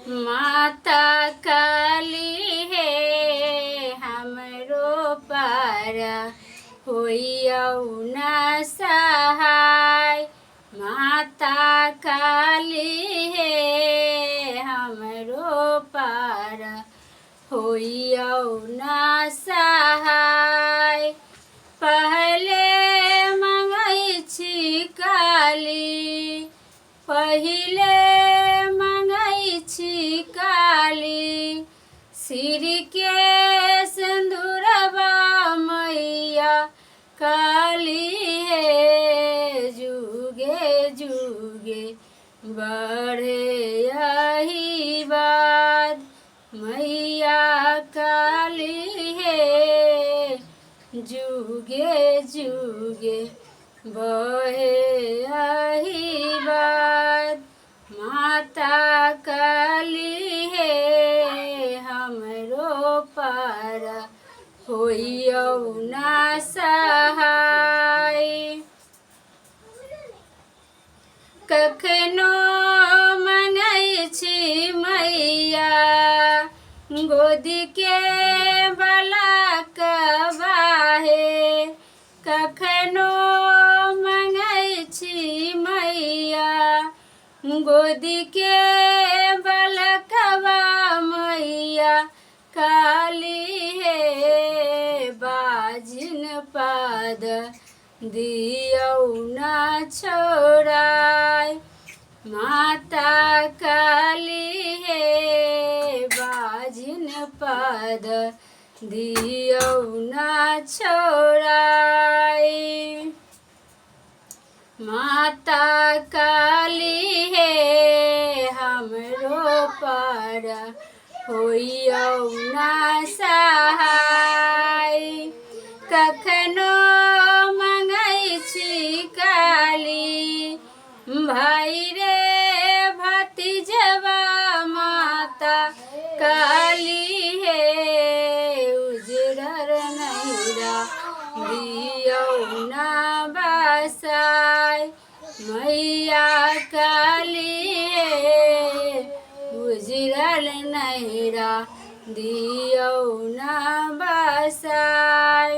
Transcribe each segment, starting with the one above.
माता काली है हमरो पारा होइयौ ना सहाय। माता काली है हमरो पारा होइयौ ना सहाय। पहले मंगै छी काली, पहिले मंगै छी काली, सिर के सिंदूरवा मैया काली है। जुगे जुगे बढ़े आशीर्वाद मैया काली है। जुगे जुगे बहे आशीर्वाद माता काली है हमरो पारा होइयौ ना सहाय। कखनो मंगै छी मैया गोदी के बालकवा हे। कखनो मंगै छी मैया गोदी के बालकवा मैया काली है। बाजिन पाद दियौ ना छोड़ाय माता काली है। बाजिन पाद दियौ ना छोड़ाय। माता काली है हमरो पारा होइयौ ना सहाय। कखनो मंगै छी काली भाई रे भतीजवा माता काली है। उजड़ल नैरा दियौ ना बसाय मैया काली है। उजड़ल नैरा दियौ ना बसाय।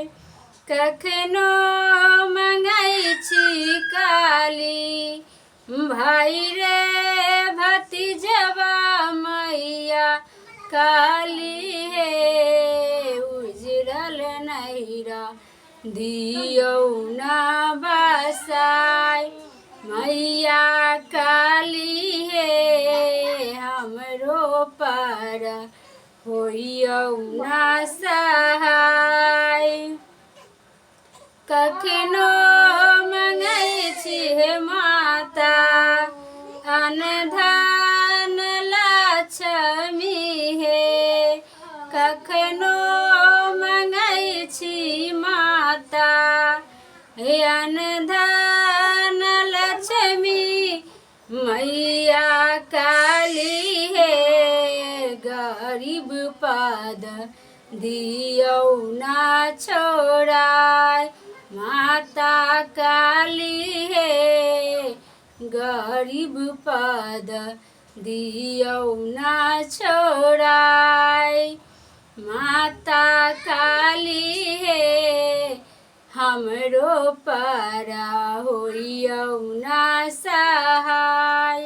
कखनो मंगै छी काली भाई रे भतीजवा मैया काली है। उजड़ल नैरा दियौ ना बसाय मैया काली है हमरो पारा होइयौ ना सहाय। कखनो मंगै छी हे माता अन्न धन लक्ष्मी हे। कखनो मंगै छी माता हे अन्न धन लक्ष्मी मैया काली है। गरीब पाद दियौ ना छोड़ाय माता काली है। गरीब पाद दियौ ना छोड़ाय माता काली है हमरो पारा होइयौ ना सहाय।